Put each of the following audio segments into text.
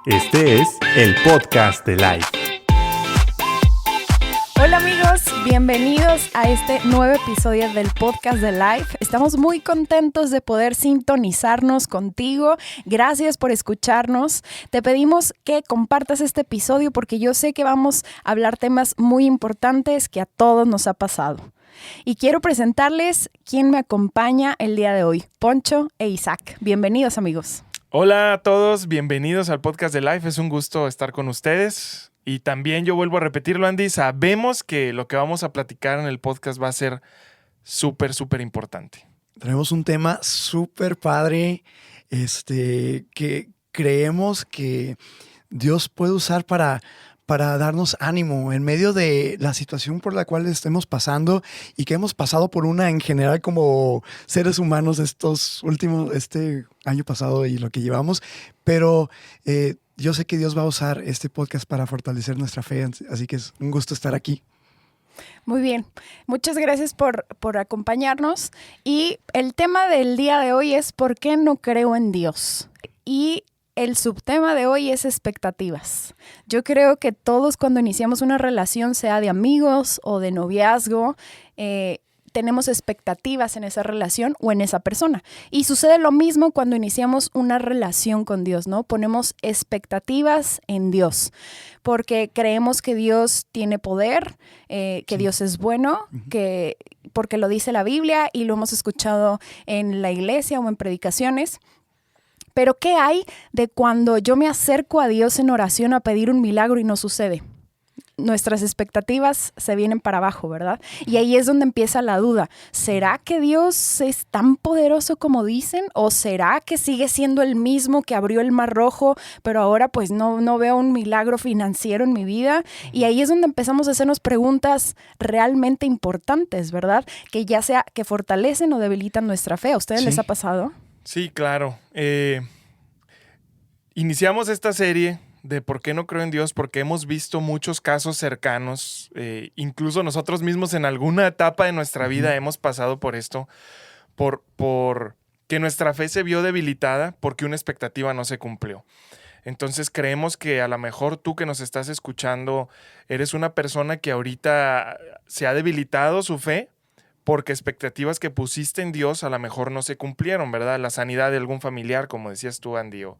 Este es el podcast de Life. Hola amigos, bienvenidos a este nuevo episodio del podcast de Life. Estamos muy contentos de poder sintonizarnos contigo. Gracias por escucharnos. Te pedimos que compartas este episodio porque yo sé que vamos a hablar temas muy importantes que a todos nos ha pasado. Y quiero presentarles quién me acompaña el día de hoy, Poncho e Isaac. Bienvenidos amigos. Hola a todos, bienvenidos al podcast de Life. Es un gusto estar con ustedes. Y también yo vuelvo a repetirlo, Andy, sabemos que lo que vamos a platicar en el podcast va a ser súper importante. Tenemos un tema súper padre, que creemos que Dios puede usar para darnos ánimo en medio de la situación por la cual estemos pasando y que hemos pasado por una en general como seres humanos este año pasado y lo que llevamos. Pero yo sé que Dios va a usar este podcast para fortalecer nuestra fe, así que es un gusto estar aquí. Muy bien, muchas gracias por acompañarnos. Y el tema del día de hoy es ¿por qué no creo en Dios? Y el subtema de hoy es expectativas. Yo creo que todos cuando iniciamos una relación, sea de amigos o de noviazgo, tenemos expectativas en esa relación o en esa persona. Y sucede lo mismo cuando iniciamos una relación con Dios, ¿no? Ponemos expectativas en Dios porque creemos que Dios tiene poder, que sí. Dios es bueno, porque lo dice la Biblia y lo hemos escuchado en la iglesia o en predicaciones. Pero ¿qué hay de cuando yo me acerco a Dios en oración a pedir un milagro y no sucede? Nuestras expectativas se vienen para abajo, ¿verdad? Y ahí es donde empieza la duda. ¿Será que Dios es tan poderoso como dicen? ¿O será que sigue siendo el mismo que abrió el Mar Rojo, pero ahora pues no veo un milagro financiero en mi vida? Y ahí es donde empezamos a hacernos preguntas realmente importantes, ¿verdad? Que ya sea que fortalecen o debilitan nuestra fe. ¿A ustedes les ha pasado? Sí, claro. Iniciamos esta serie de ¿por qué no creo en Dios? Porque hemos visto muchos casos cercanos, incluso nosotros mismos en alguna etapa de nuestra vida hemos pasado por esto, por que nuestra fe se vio debilitada porque una expectativa no se cumplió. Entonces creemos que a lo mejor tú que nos estás escuchando eres una persona que ahorita se ha debilitado su fe porque expectativas que pusiste en Dios a lo mejor no se cumplieron, ¿verdad? La sanidad de algún familiar, como decías tú, Andy, o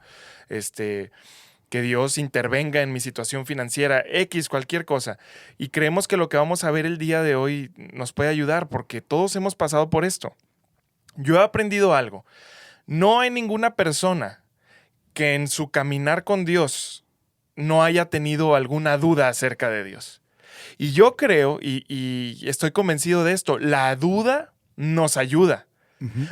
que Dios intervenga en mi situación financiera, X, cualquier cosa. Y creemos que lo que vamos a ver el día de hoy nos puede ayudar porque todos hemos pasado por esto. Yo he aprendido algo. No hay ninguna persona que en su caminar con Dios no haya tenido alguna duda acerca de Dios. Y yo creo, y estoy convencido de esto, la duda nos ayuda.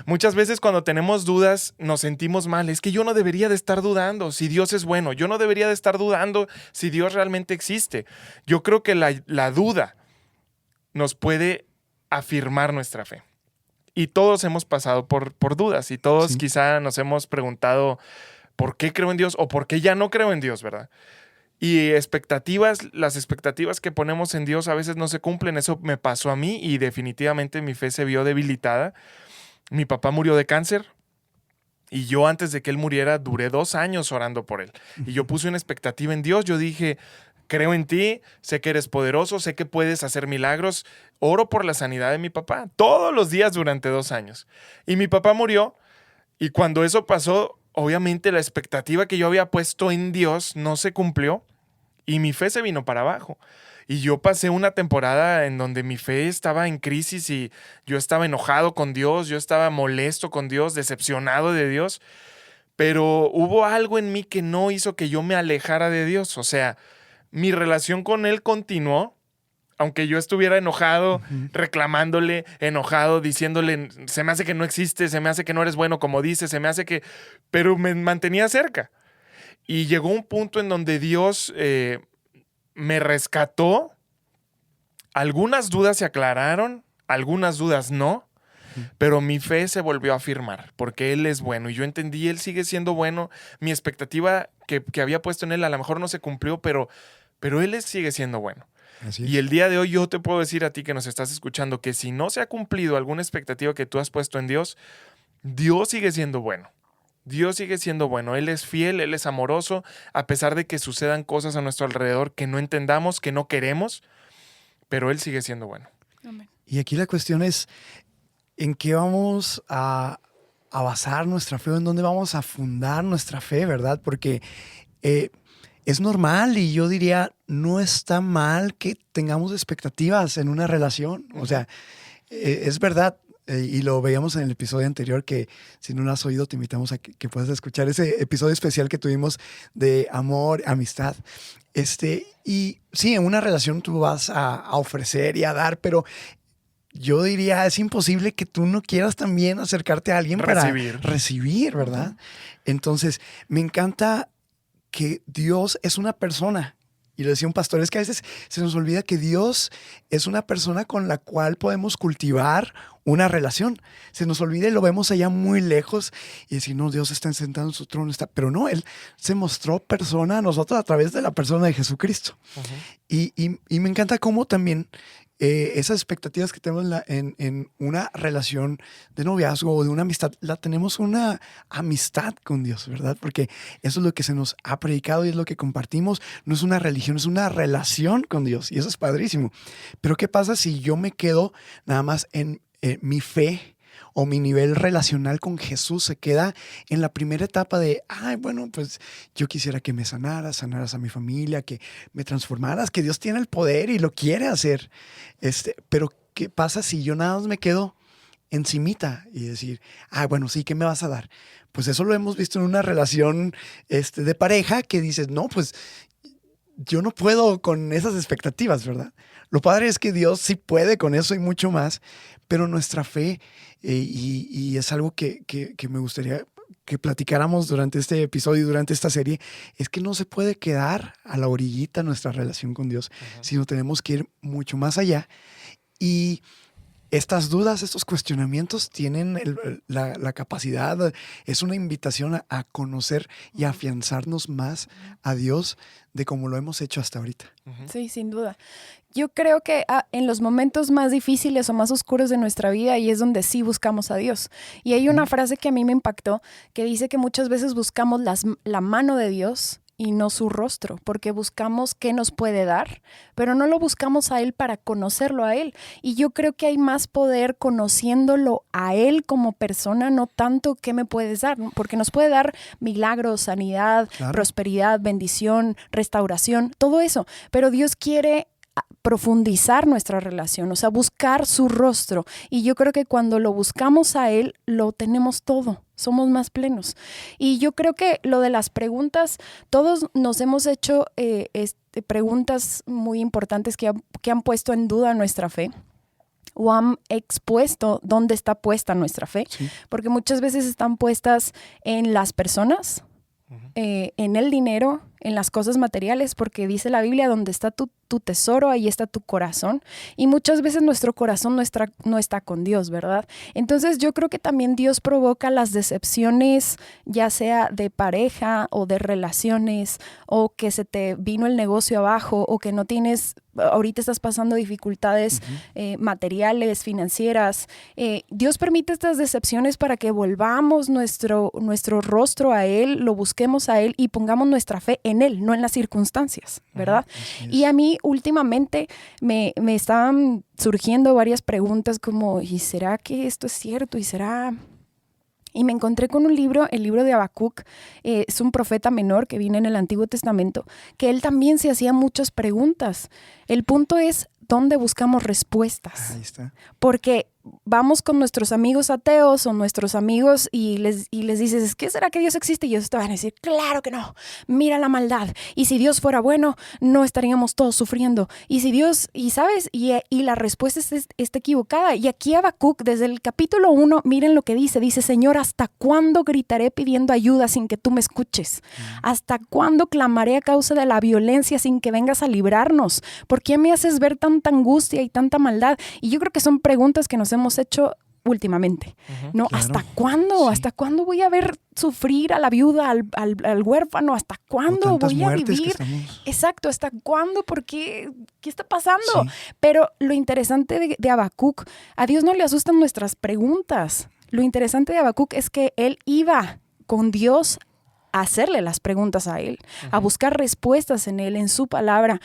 Muchas veces cuando tenemos dudas nos sentimos mal. Es que yo no debería de estar dudando si Dios es bueno. Yo no debería de estar dudando si Dios realmente existe. Yo creo que la duda nos puede afirmar nuestra fe. Y todos hemos pasado por dudas y todos quizá nos hemos preguntado ¿por qué creo en Dios? O ¿por qué ya no creo en Dios? ¿Verdad? Y las expectativas que ponemos en Dios a veces no se cumplen. Eso me pasó a mí y definitivamente mi fe se vio debilitada. Mi papá murió de cáncer y yo antes de que él muriera duré 2 años orando por él. Y yo puse una expectativa en Dios. Yo dije, creo en ti, sé que eres poderoso, sé que puedes hacer milagros. Oro por la sanidad de mi papá todos los días durante 2 años. Y mi papá murió y cuando eso pasó, obviamente la expectativa que yo había puesto en Dios no se cumplió y mi fe se vino para abajo. Y yo pasé una temporada en donde mi fe estaba en crisis y yo estaba enojado con Dios, yo estaba molesto con Dios, decepcionado de Dios, pero hubo algo en mí que no hizo que yo me alejara de Dios. O sea, mi relación con Él continuó, aunque yo estuviera enojado, reclamándole, enojado, diciéndole, se me hace que no existe, se me hace que no eres bueno como dices, se me hace que... Pero me mantenía cerca. Y llegó un punto en donde Dios me rescató. Algunas dudas se aclararon, algunas dudas no, pero mi fe se volvió a afirmar porque Él es bueno. Y yo entendí, Él sigue siendo bueno. Mi expectativa que había puesto en Él a lo mejor no se cumplió, pero Él sigue siendo bueno. Y el día de hoy yo te puedo decir a ti que nos estás escuchando que si no se ha cumplido alguna expectativa que tú has puesto en Dios, Dios sigue siendo bueno. Dios sigue siendo bueno, Él es fiel, Él es amoroso, a pesar de que sucedan cosas a nuestro alrededor que no entendamos, que no queremos, pero Él sigue siendo bueno. Amén. Y aquí la cuestión es, ¿en qué vamos a basar nuestra fe? ¿En dónde vamos a fundar nuestra fe, verdad? Porque es normal y yo diría, no está mal que tengamos expectativas en una relación. O sea, es verdad. Y lo veíamos en el episodio anterior, que si no lo has oído te invitamos a que puedas escuchar ese episodio especial que tuvimos de amor, amistad. Y sí, en una relación tú vas a ofrecer y a dar, pero yo diría, es imposible que tú no quieras también acercarte a alguien para recibir, ¿verdad? Uh-huh. Entonces, me encanta que Dios es una persona. Y lo decía un pastor, es que a veces se nos olvida que Dios es una persona con la cual podemos cultivar una relación. Se nos olvida y lo vemos allá muy lejos y decir, no, Dios está sentado en su trono. Pero no, Él se mostró persona a nosotros a través de la persona de Jesucristo. Uh-huh. Y me encanta cómo también esas expectativas que tenemos en una relación de noviazgo o de una amistad, la tenemos una amistad con Dios, ¿verdad? Porque eso es lo que se nos ha predicado y es lo que compartimos. No es una religión, es una relación con Dios y eso es padrísimo. Pero ¿qué pasa si yo me quedo nada más en mi fe o mi nivel relacional con Jesús se queda en la primera etapa de, bueno, pues yo quisiera que me sanaras a mi familia, que me transformaras, que Dios tiene el poder y lo quiere hacer. Pero ¿qué pasa si yo nada más me quedo encimita y decir, bueno, sí, ¿qué me vas a dar? Pues eso lo hemos visto en una relación de pareja que dices, no, pues yo no puedo con esas expectativas, ¿verdad? Lo padre es que Dios sí puede con eso y mucho más, pero nuestra fe, y es algo que me gustaría que platicáramos durante este episodio y durante esta serie, es que no se puede quedar a la orillita nuestra relación con Dios, uh-huh, sino tenemos que ir mucho más allá. Y estas dudas, estos cuestionamientos tienen la capacidad, es una invitación a conocer y a afianzarnos más a Dios de como lo hemos hecho hasta ahorita. Uh-huh. Sí, sin duda. Yo creo que en los momentos más difíciles o más oscuros de nuestra vida, ahí es donde sí buscamos a Dios. Y hay una frase que a mí me impactó, que dice que muchas veces buscamos la mano de Dios y no su rostro, porque buscamos qué nos puede dar, pero no lo buscamos a Él para conocerlo a Él. Y yo creo que hay más poder conociéndolo a Él como persona, no tanto qué me puedes dar, porque nos puede dar milagros, sanidad, claro, prosperidad, bendición, restauración, todo eso. Pero Dios quiere profundizar nuestra relación, o sea, buscar su rostro. Y yo creo que cuando lo buscamos a Él, lo tenemos todo, somos más plenos. Y yo creo que lo de las preguntas, todos nos hemos hecho preguntas muy importantes que han puesto en duda nuestra fe, o han expuesto dónde está puesta nuestra fe, sí, porque muchas veces están puestas en las personas, uh-huh, en el dinero, en las cosas materiales, porque dice la Biblia, donde está tu tesoro, ahí está tu corazón. Y muchas veces nuestro corazón no está con Dios, ¿verdad? Entonces yo creo que también Dios provoca las decepciones, ya sea de pareja o de relaciones, o que se te vino el negocio abajo, o que no tienes, ahorita estás pasando dificultades, uh-huh, materiales, financieras. Dios permite estas decepciones para que volvamos nuestro rostro a Él, lo busquemos a Él y pongamos nuestra fe en Él, no en las circunstancias, ¿verdad? Uh-huh. Y a mí últimamente me estaban surgiendo varias preguntas como, ¿y será que esto es cierto? ¿Y será...? Y me encontré con un libro, el libro de Habacuc, es un profeta menor que viene en el Antiguo Testamento, que él también se hacía muchas preguntas. El punto es, ¿dónde buscamos respuestas? Ahí está. Porque vamos con nuestros amigos ateos o nuestros amigos y les dices, ¿qué será que Dios existe? Y ellos te van a decir, claro que no, mira la maldad. Y si Dios fuera bueno, no estaríamos todos sufriendo. Y si Dios, y sabes, y la respuesta está equivocada. Y aquí Habacuc, desde el capítulo 1, miren lo que dice, Señor, ¿hasta cuándo gritaré pidiendo ayuda sin que tú me escuches? ¿Hasta cuándo clamaré a causa de la violencia sin que vengas a librarnos? ¿Por qué me haces ver tanta angustia y tanta maldad? Y yo creo que son preguntas que nos hemos hecho últimamente, ¿no? Claro. ¿Hasta cuándo? Sí. ¿Hasta cuándo voy a ver sufrir a la viuda, al huérfano? ¿Hasta cuándo voy a vivir? Exacto, ¿hasta cuándo? ¿Por qué? ¿Qué está pasando? Sí. Pero lo interesante de Habacuc, a Dios no le asustan nuestras preguntas. Lo interesante de Habacuc es que él iba con Dios, a hacerle las preguntas a Él, a buscar respuestas en Él, en su palabra,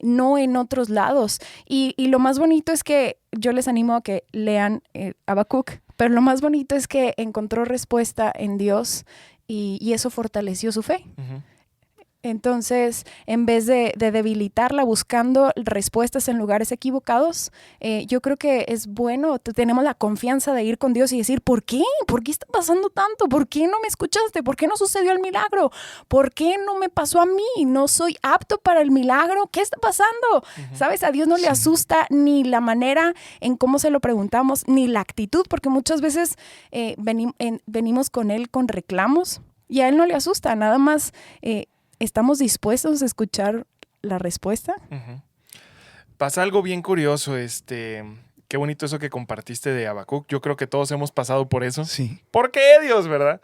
no en otros lados. Y lo más bonito es que yo les animo a que lean Habacuc, pero lo más bonito es que encontró respuesta en Dios y eso fortaleció su fe. Ujú. Entonces, en vez de debilitarla buscando respuestas en lugares equivocados, yo creo que es bueno, tenemos la confianza de ir con Dios y decir, ¿por qué? ¿Por qué está pasando tanto? ¿Por qué no me escuchaste? ¿Por qué no sucedió el milagro? ¿Por qué no me pasó a mí? ¿No soy apto para el milagro? ¿Qué está pasando? ¿Sabes? A Dios no le asusta ni la manera en cómo se lo preguntamos, ni la actitud, porque muchas veces venimos con Él con reclamos y a Él no le asusta, nada más... ¿estamos dispuestos a escuchar la respuesta? Ujú. Pasa algo bien curioso, qué bonito eso que compartiste de Habacuc. Yo creo que todos hemos pasado por eso. Sí. ¿Por qué, Dios, verdad?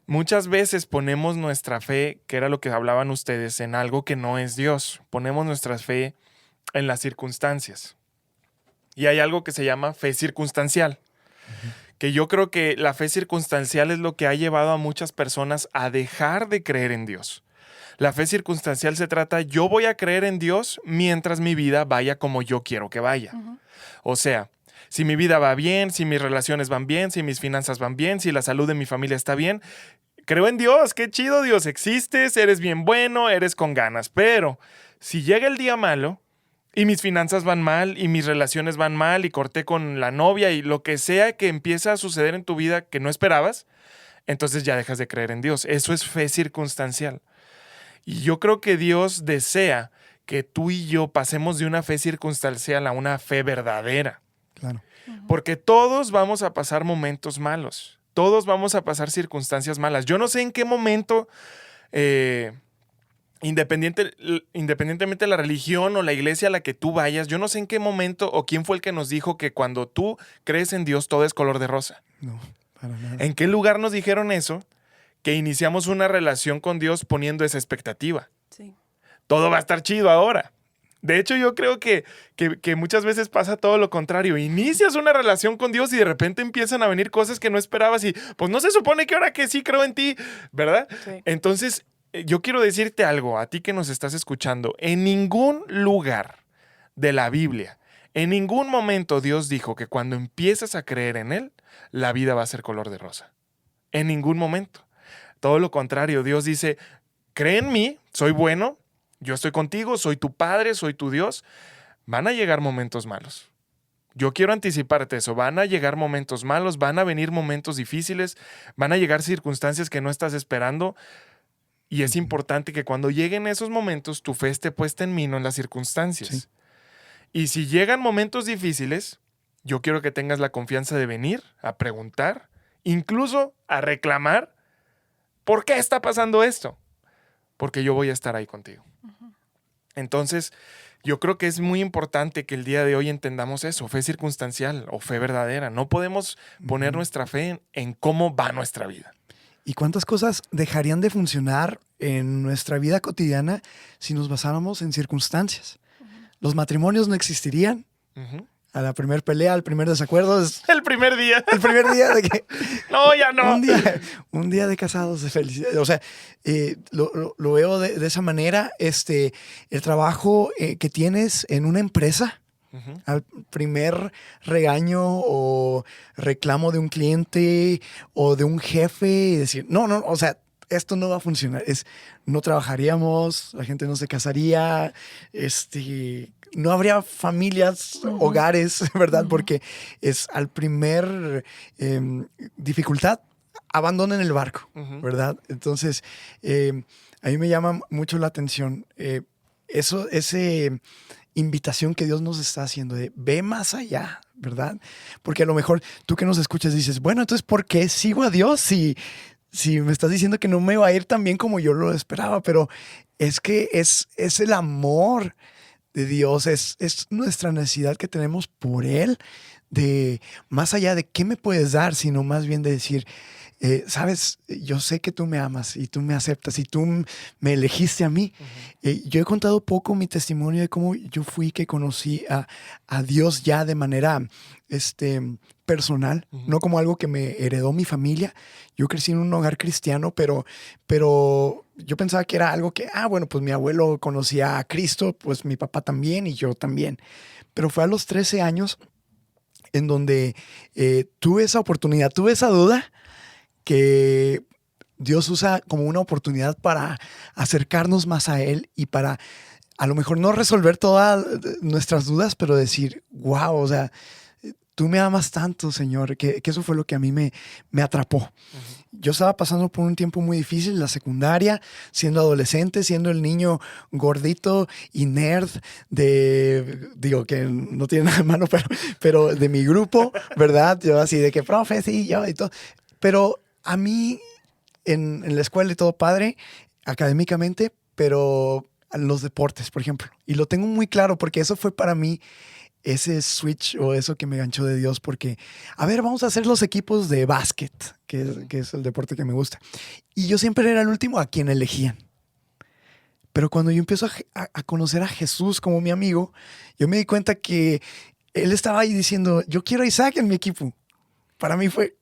Muchas veces ponemos nuestra fe, que era lo que hablaban ustedes, en algo que no es Dios. Ponemos nuestra fe en las circunstancias. Y hay algo que se llama fe circunstancial. Que yo creo que la fe circunstancial es lo que ha llevado a muchas personas a dejar de creer en Dios. La fe circunstancial se trata, yo voy a creer en Dios mientras mi vida vaya como yo quiero que vaya. O sea, si mi vida va bien, si mis relaciones van bien, si mis finanzas van bien, si la salud de mi familia está bien, creo en Dios, qué chido Dios, existes, eres bien bueno, eres con ganas. Pero si llega el día malo y mis finanzas van mal y mis relaciones van mal y corté con la novia y lo que sea que empieza a suceder en tu vida que no esperabas, entonces ya dejas de creer en Dios. Eso es fe circunstancial. Y yo creo que Dios desea que tú y yo pasemos de una fe circunstancial a una fe verdadera. Claro. Porque todos vamos a pasar momentos malos. Todos vamos a pasar circunstancias malas. Yo no sé en qué momento, independientemente de la religión o la iglesia a la que tú vayas, yo no sé en qué momento o quién fue el que nos dijo que cuando tú crees en Dios todo es color de rosa. No, para nada. ¿En qué lugar nos dijeron eso? Que iniciamos una relación con Dios poniendo esa expectativa. Sí. Todo va a estar chido ahora. De hecho, yo creo que muchas veces pasa todo lo contrario. Inicias una relación con Dios y de repente empiezan a venir cosas que no esperabas y pues no se supone que ahora que sí creo en ti, ¿verdad? Sí. Entonces, yo quiero decirte algo a ti que nos estás escuchando. En ningún lugar de la Biblia, en ningún momento Dios dijo que cuando empiezas a creer en Él, la vida va a ser color de rosa. En ningún momento. Todo lo contrario, Dios dice, cree en mí, soy bueno, yo estoy contigo, soy tu Padre, soy tu Dios. Van a llegar momentos malos. Yo quiero anticiparte eso, van a llegar momentos malos, van a venir momentos difíciles, van a llegar circunstancias que no estás esperando y es importante que cuando lleguen esos momentos tu fe esté puesta en mí, no en las circunstancias. Sí. Y si llegan momentos difíciles, yo quiero que tengas la confianza de venir a preguntar, incluso a reclamar. ¿Por qué está pasando esto? Porque yo voy a estar ahí contigo. Entonces, yo creo que es muy importante que el día de hoy entendamos eso, fe circunstancial o fe verdadera. No podemos poner nuestra fe en cómo va nuestra vida. ¿Y cuántas cosas dejarían de funcionar en nuestra vida cotidiana si nos basáramos en circunstancias? Los matrimonios no existirían. Ujú. A la primer pelea, al primer desacuerdo, es El primer día. el primer día de que... No, ya no. Un día de casados de felicidad. O sea, lo veo de esa manera. El trabajo que tienes en una empresa, Ujú. al primer regaño o reclamo de un cliente o de un jefe y decir, no, o sea, esto no va a funcionar. No trabajaríamos, la gente no se casaría, no habría familias, hogares, ¿verdad? Porque es al primer dificultad, abandonen el barco, Ujú. ¿verdad? Entonces, a mí me llama mucho la atención esa invitación que Dios nos está haciendo de ve más allá, ¿verdad? Porque a lo mejor tú que nos escuchas dices, bueno, entonces, ¿por qué sigo a Dios si me estás diciendo que no me va a ir tan bien como yo lo esperaba? Pero es que es el amor de Dios, es nuestra necesidad que tenemos por Él, de más allá de qué me puedes dar, sino más bien de decir, sabes, yo sé que tú me amas y tú me aceptas y tú me elegiste a mí. Yo he contado poco mi testimonio de cómo yo fui que conocí a Dios ya de manera personal, no como algo que me heredó mi familia. Yo crecí en un hogar cristiano, pero yo pensaba que era algo que, bueno, pues mi abuelo conocía a Cristo, pues mi papá también y yo también. Pero fue a los 13 años en donde tuve esa oportunidad, tuve esa duda que Dios usa como una oportunidad para acercarnos más a Él y para a lo mejor no resolver todas nuestras dudas, pero decir, wow, o sea, tú me amas tanto, Señor, que eso fue lo que a mí me atrapó. Yo estaba pasando por un tiempo muy difícil, la secundaria, siendo adolescente, siendo el niño gordito y nerd digo que no tiene nada de malo, pero de mi grupo, ¿verdad? Yo así de que, profe, sí, yo y todo. Pero a mí, en la escuela y todo padre, académicamente, pero los deportes, por ejemplo. Y lo tengo muy claro porque eso fue para mí ese switch o eso que me ganchó de Dios, porque, a ver, vamos a hacer los equipos de básquet, que es el deporte que me gusta. Y yo siempre era el último a quien elegían. Pero cuando yo empiezo a conocer a Jesús como mi amigo, yo me di cuenta que Él estaba ahí diciendo, yo quiero a Isaac en mi equipo. Para mí fue,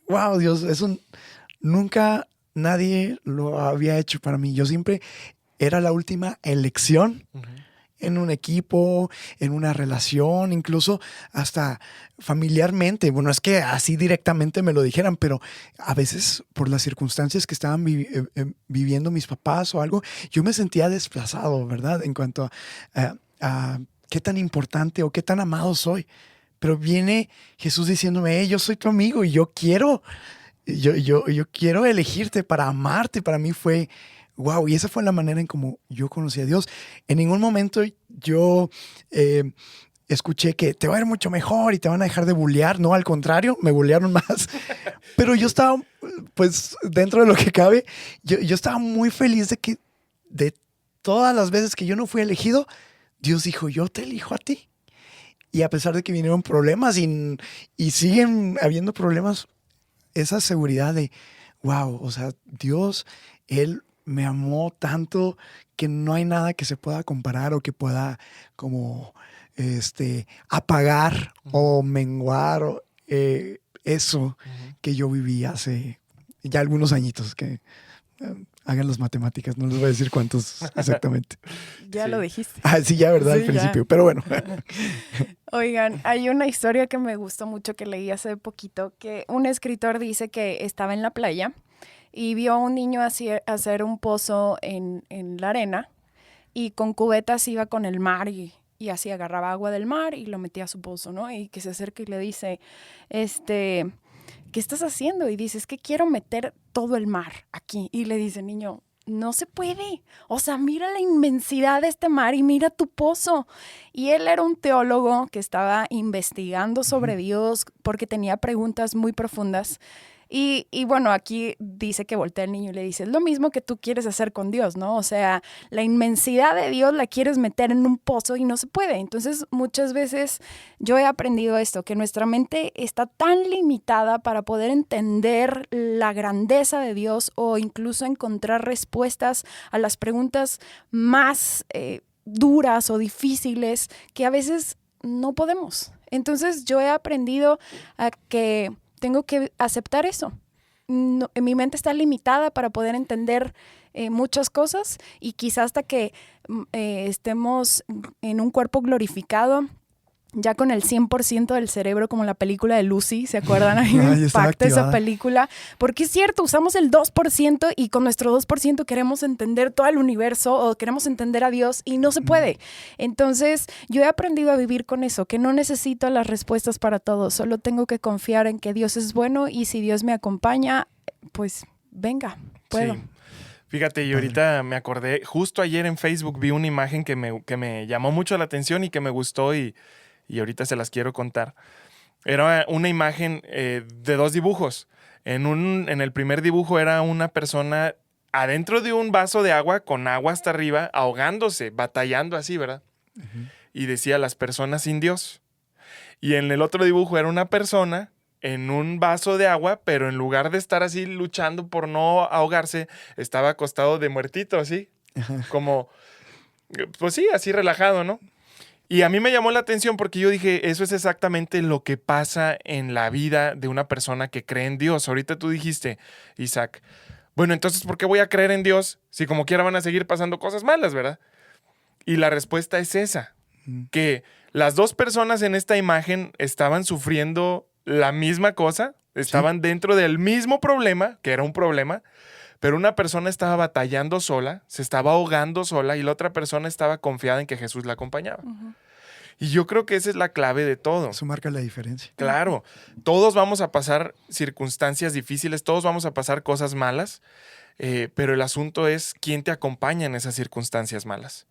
wow, Dios, eso nunca nadie lo había hecho para mí. Yo siempre era la última elección en un equipo, en una relación, incluso hasta familiarmente. Bueno, es que así directamente me lo dijeran, pero a veces por las circunstancias que estaban viviendo mis papás o algo, yo me sentía desplazado, ¿verdad? En cuanto a qué tan importante o qué tan amado soy. Pero viene Jesús diciéndome, hey, yo soy tu amigo y yo quiero elegirte para amarte. Para mí fue wow, y esa fue la manera en como yo conocí a Dios. En ningún momento yo escuché que te va a ir mucho mejor y te van a dejar de bullear. No, al contrario, me bullearon más. Pero yo estaba, pues, dentro de lo que cabe, yo estaba muy feliz de que de todas las veces que yo no fui elegido, Dios dijo, yo te elijo a ti. Y a pesar de que vinieron problemas y siguen habiendo problemas, esa seguridad de, wow, o sea, Dios, Él me amó tanto que no hay nada que se pueda comparar o que pueda como apagar o menguar eso que yo viví hace ya algunos añitos, que hagan las matemáticas, no les voy a decir cuántos exactamente. Ya lo dijiste. Sí, ya, ¿verdad? Sí, Al principio, ya. pero bueno. Oigan, hay una historia que me gustó mucho que leí hace poquito, que un escritor dice que estaba en la playa y vio a un niño hacer un pozo en la arena y con cubetas iba con el mar y así agarraba agua del mar y lo metía a su pozo, ¿no? Y que se acerca y le dice, ¿qué estás haciendo? Y dice, es que quiero meter todo el mar aquí. Y le dice, niño, no se puede. O sea, mira la inmensidad de este mar y mira tu pozo. Y él era un teólogo que estaba investigando sobre Dios porque tenía preguntas muy profundas. Y bueno, aquí dice que voltea el niño y le dice, es lo mismo que tú quieres hacer con Dios, ¿no? O sea, la inmensidad de Dios la quieres meter en un pozo y no se puede. Entonces, muchas veces yo he aprendido esto, que nuestra mente está tan limitada para poder entender la grandeza de Dios o incluso encontrar respuestas a las preguntas más duras o difíciles que a veces no podemos. Entonces, yo he aprendido a que tengo que aceptar eso. No, mi mente está limitada para poder entender muchas cosas y quizás hasta que estemos en un cuerpo glorificado, ya con el 100% del cerebro, como la película de Lucy, ¿se acuerdan? A mí me impacta esa película, porque es cierto, usamos el 2% y con nuestro 2% queremos entender todo el universo o queremos entender a Dios y no se puede. Entonces, yo he aprendido a vivir con eso, que no necesito las respuestas para todo, solo tengo que confiar en que Dios es bueno y si Dios me acompaña, pues venga, puedo. Sí. Fíjate, y ahorita me acordé, justo ayer en Facebook vi una imagen que me llamó mucho la atención y que me gustó y ahorita se las quiero contar. Era una imagen de dos dibujos. En el primer dibujo era una persona adentro de un vaso de agua, con agua hasta arriba, ahogándose, batallando así, ¿verdad? Y decía, las personas sin Dios. Y en el otro dibujo era una persona en un vaso de agua, pero en lugar de estar así luchando por no ahogarse, estaba acostado de muertito, así, como, pues sí, así relajado, ¿no? Y a mí me llamó la atención porque yo dije, eso es exactamente lo que pasa en la vida de una persona que cree en Dios. Ahorita tú dijiste, Isaac, bueno, entonces, ¿por qué voy a creer en Dios si como quiera van a seguir pasando cosas malas, verdad? Y la respuesta es esa, que las dos personas en esta imagen estaban sufriendo la misma cosa, estaban dentro del mismo problema, que era un problema, pero una persona estaba batallando sola, se estaba ahogando sola y la otra persona estaba confiada en que Jesús la acompañaba. Y yo creo que esa es la clave de todo. Eso marca la diferencia. Claro, todos vamos a pasar circunstancias difíciles, todos vamos a pasar cosas malas, pero el asunto es quién te acompaña en esas circunstancias malas.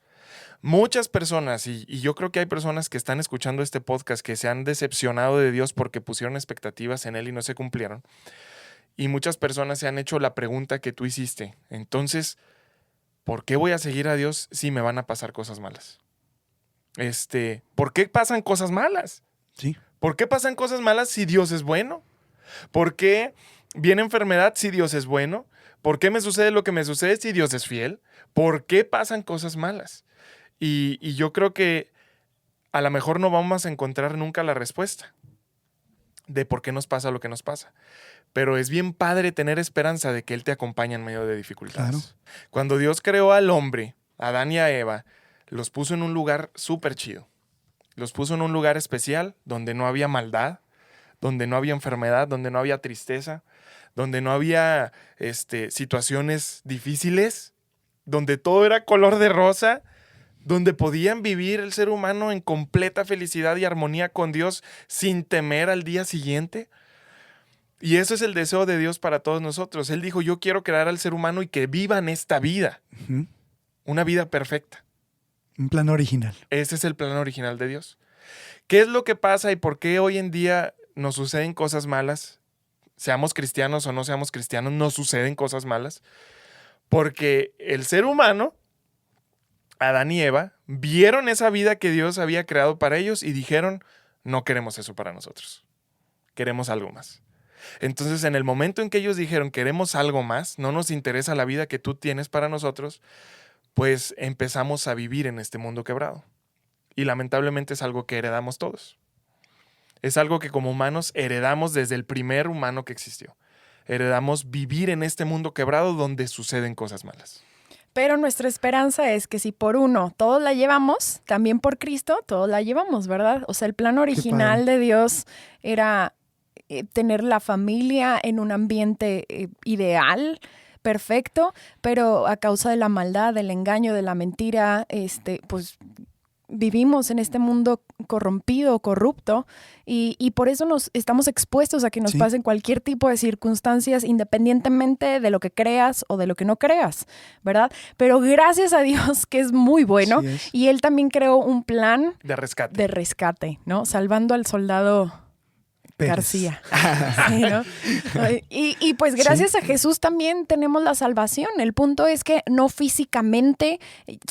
Muchas personas, y yo creo que hay personas que están escuchando este podcast que se han decepcionado de Dios porque pusieron expectativas en Él y no se cumplieron. Y muchas personas se han hecho la pregunta que tú hiciste. Entonces, ¿por qué voy a seguir a Dios si me van a pasar cosas malas? ¿Por qué pasan cosas malas? Sí. ¿Por qué pasan cosas malas si Dios es bueno? ¿Por qué viene enfermedad si Dios es bueno? ¿Por qué me sucede lo que me sucede si Dios es fiel? ¿Por qué pasan cosas malas? Y yo creo que a lo mejor no vamos a encontrar nunca la respuesta de por qué nos pasa lo que nos pasa. Pero es bien padre tener esperanza de que Él te acompaña en medio de dificultades. Claro. Cuando Dios creó al hombre, a Adán y a Eva, los puso en un lugar súper chido. Los puso en un lugar especial donde no había maldad, donde no había enfermedad, donde no había tristeza, donde no había situaciones difíciles, donde todo era color de rosa, donde podían vivir el ser humano en completa felicidad y armonía con Dios sin temer al día siguiente. Y eso es el deseo de Dios para todos nosotros. Él dijo, yo quiero crear al ser humano y que vivan esta vida, una vida perfecta. Un plan original. Ese es el plan original de Dios. ¿Qué es lo que pasa y por qué hoy en día nos suceden cosas malas? Seamos cristianos o no seamos cristianos, nos suceden cosas malas. Porque el ser humano, Adán y Eva, vieron esa vida que Dios había creado para ellos y dijeron, no queremos eso para nosotros. Queremos algo más. Entonces, en el momento en que ellos dijeron, queremos algo más, no nos interesa la vida que tú tienes para nosotros, pues empezamos a vivir en este mundo quebrado. Y lamentablemente es algo que heredamos todos. Es algo que como humanos heredamos desde el primer humano que existió. Heredamos vivir en este mundo quebrado donde suceden cosas malas. Pero nuestra esperanza es que si por uno todos la llevamos, también por Cristo todos la llevamos, ¿verdad? O sea, el plan original de Dios era tener la familia en un ambiente ideal, perfecto, pero a causa de la maldad, del engaño, de la mentira, pues vivimos en este mundo corrompido, corrupto, y por eso nos estamos expuestos a que nos pasen cualquier tipo de circunstancias, independientemente de lo que creas o de lo que no creas, ¿verdad? Pero gracias a Dios, que es muy bueno, y Él también creó un plan de rescate, ¿no? Salvando al soldado Pérez García. Sí, ¿no? Y pues gracias a Jesús también tenemos la salvación. El punto es que no físicamente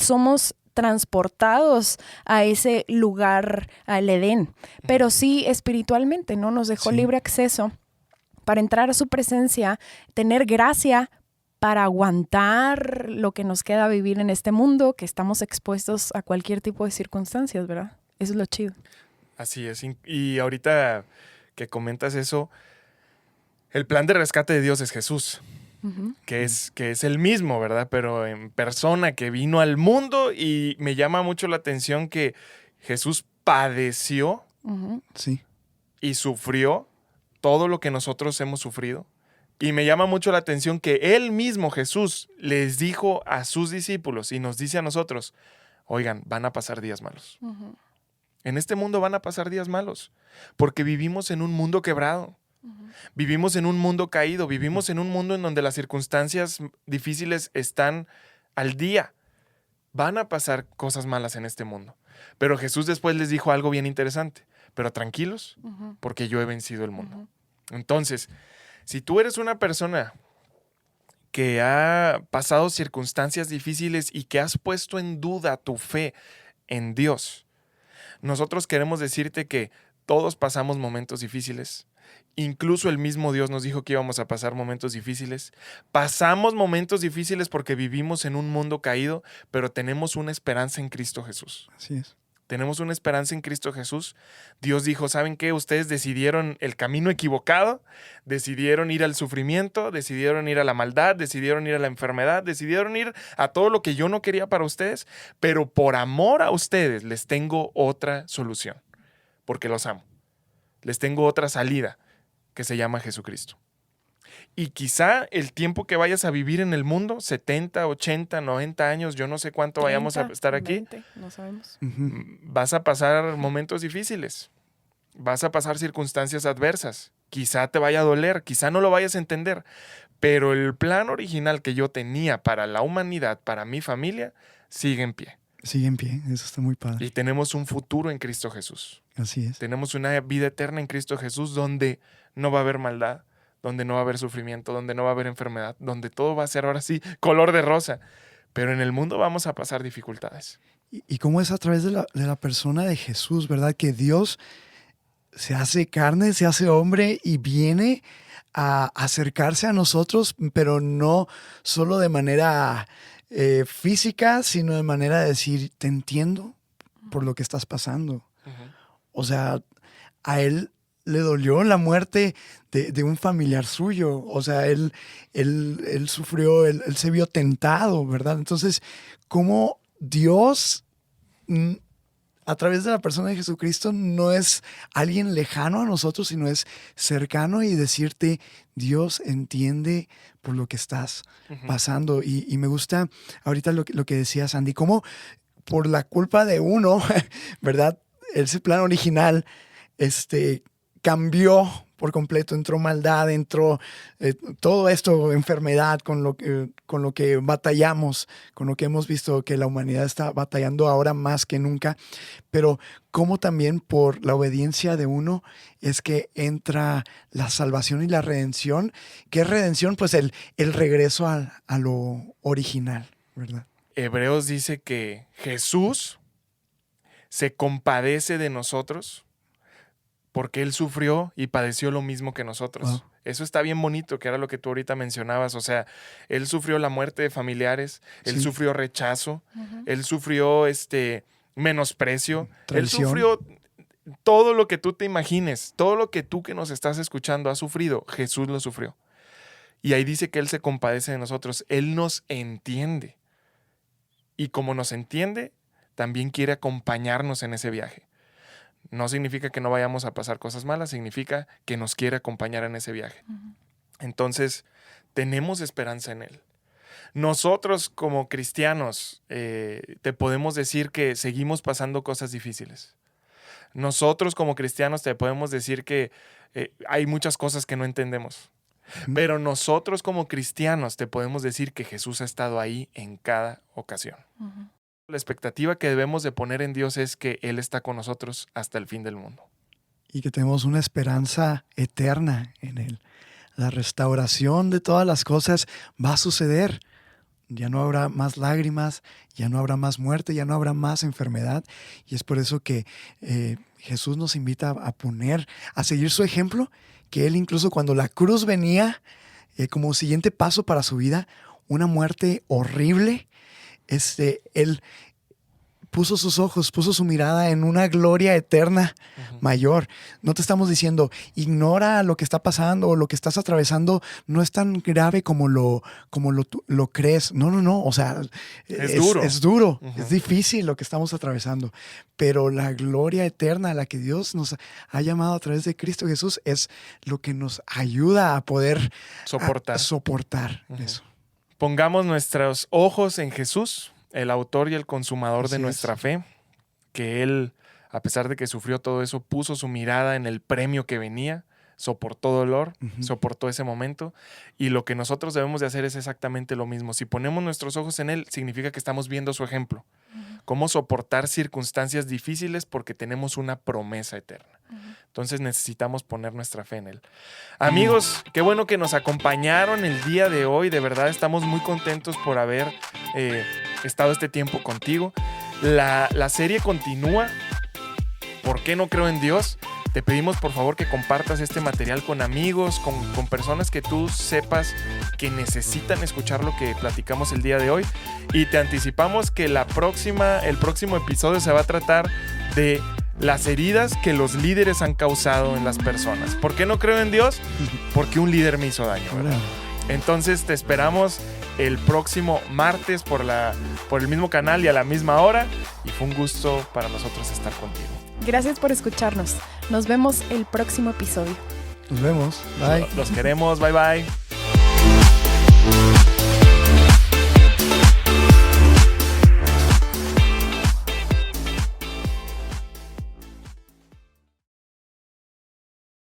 somos transportados a ese lugar, al Edén, pero sí espiritualmente, ¿no? Nos dejó libre acceso para entrar a su presencia, tener gracia para aguantar lo que nos queda vivir en este mundo, que estamos expuestos a cualquier tipo de circunstancias, ¿verdad? Eso es lo chido. Así es. Y ahorita que comentas eso, el plan de rescate de Dios es Jesús. Que es el mismo, ¿verdad? Pero en persona, que vino al mundo, y me llama mucho la atención que Jesús padeció y sufrió todo lo que nosotros hemos sufrido. Y me llama mucho la atención que él mismo, Jesús, les dijo a sus discípulos y nos dice a nosotros, oigan, van a pasar días malos. En este mundo van a pasar días malos porque vivimos en un mundo quebrado. Vivimos en un mundo caído, vivimos en un mundo en donde las circunstancias difíciles están al día. Van a pasar cosas malas en este mundo. Pero Jesús después les dijo algo bien interesante. Pero tranquilos, porque yo he vencido el mundo. Entonces, si tú eres una persona que ha pasado circunstancias difíciles y que has puesto en duda tu fe en Dios, nosotros queremos decirte que todos pasamos momentos difíciles. Incluso el mismo Dios nos dijo que íbamos a pasar momentos difíciles. Pasamos momentos difíciles porque vivimos en un mundo caído, pero tenemos una esperanza en Cristo Jesús. Así es. Tenemos una esperanza en Cristo Jesús. Dios dijo, ¿saben qué? Ustedes decidieron el camino equivocado, decidieron ir al sufrimiento, decidieron ir a la maldad, decidieron ir a la enfermedad, decidieron ir a todo lo que yo no quería para ustedes, pero por amor a ustedes les tengo otra solución, porque los amo. Les tengo otra salida que se llama Jesucristo. Y quizá el tiempo que vayas a vivir en el mundo, 70, 80, 90 años, yo no sé cuánto vayamos a estar aquí, 20, no sabemos. vas a pasar momentos difíciles, vas a pasar circunstancias adversas, quizá te vaya a doler, quizá no lo vayas a entender, pero el plan original que yo tenía para la humanidad, para mi familia, sigue en pie. Sigue en pie, eso está muy padre. Y tenemos un futuro en Cristo Jesús. Así es. Tenemos una vida eterna en Cristo Jesús donde no va a haber maldad, donde no va a haber sufrimiento, donde no va a haber enfermedad, donde todo va a ser ahora sí color de rosa. Pero en el mundo vamos a pasar dificultades. Y cómo es a través de la persona de Jesús, ¿verdad? Que Dios se hace carne, se hace hombre y viene a acercarse a nosotros, pero no solo de manera física, sino de manera de decir, te entiendo por lo que estás pasando. Uh-huh. O sea, a él le dolió la muerte de un familiar suyo. O sea, él sufrió, él se vio tentado, ¿verdad? Entonces, ¿cómo Dios, a través de la persona de Jesucristo, no es alguien lejano a nosotros, sino es cercano y decirte, Dios entiende por lo que estás pasando? Y me gusta ahorita lo que decía Sandy, cómo por la culpa de uno, ¿verdad? Ese plan original, cambió por completo, entró maldad, entró todo esto, enfermedad, con lo que batallamos, con lo que hemos visto que la humanidad está batallando ahora más que nunca, pero como también por la obediencia de uno es que entra la salvación y la redención. ¿Qué es redención? Pues el regreso a lo original, ¿verdad? Hebreos dice que Jesús se compadece de nosotros porque Él sufrió y padeció lo mismo que nosotros. Wow. Eso está bien bonito, que era lo que tú ahorita mencionabas. O sea, Él sufrió la muerte de familiares, Él sufrió rechazo, Él sufrió menosprecio, traición. Él sufrió todo lo que tú te imagines, todo lo que tú que nos estás escuchando has sufrido, Jesús lo sufrió. Y ahí dice que Él se compadece de nosotros, Él nos entiende. Y como nos entiende, también quiere acompañarnos en ese viaje. No significa que no vayamos a pasar cosas malas, significa que nos quiere acompañar en ese viaje. Entonces, tenemos esperanza en Él. Nosotros como cristianos te podemos decir que seguimos pasando cosas difíciles. Nosotros como cristianos te podemos decir que hay muchas cosas que no entendemos. Pero nosotros como cristianos te podemos decir que Jesús ha estado ahí en cada ocasión. La expectativa que debemos de poner en Dios es que Él está con nosotros hasta el fin del mundo. Y que tenemos una esperanza eterna en Él. La restauración de todas las cosas va a suceder. Ya no habrá más lágrimas, ya no habrá más muerte, ya no habrá más enfermedad. Y es por eso que Jesús nos invita a seguir su ejemplo, que Él incluso cuando la cruz venía como siguiente paso para su vida, una muerte horrible, Él puso sus ojos, puso su mirada en una gloria eterna mayor. No te estamos diciendo, ignora lo que está pasando o lo que estás atravesando, no es tan grave como lo crees. No. O sea, es duro, es difícil lo que estamos atravesando. Pero la gloria eterna a la que Dios nos ha llamado a través de Cristo Jesús es lo que nos ayuda a poder soportar eso. Pongamos nuestros ojos en Jesús, el autor y el consumador de nuestra fe, que Él, a pesar de que sufrió todo eso, puso su mirada en el premio que venía, soportó dolor, soportó ese momento, y lo que nosotros debemos de hacer es exactamente lo mismo. Si ponemos nuestros ojos en Él, significa que estamos viendo su ejemplo, cómo soportar circunstancias difíciles porque tenemos una promesa eterna. Entonces necesitamos poner nuestra fe en Él. Amigos, qué bueno que nos acompañaron el día de hoy. De verdad estamos muy contentos por haber estado este tiempo contigo. La serie continúa. ¿Por qué no creo en Dios? Te pedimos por favor que compartas este material con amigos, con personas que tú sepas que necesitan escuchar lo que platicamos el día de hoy. Y te anticipamos que el próximo episodio se va a tratar de las heridas que los líderes han causado en las personas. ¿Por qué no creo en Dios? Porque un líder me hizo daño, ¿verdad? Entonces te esperamos el próximo martes por el mismo canal y a la misma hora. Y fue un gusto para nosotros estar contigo. Gracias por escucharnos. Nos vemos el próximo episodio. Nos vemos. Bye. Los queremos. Bye, bye.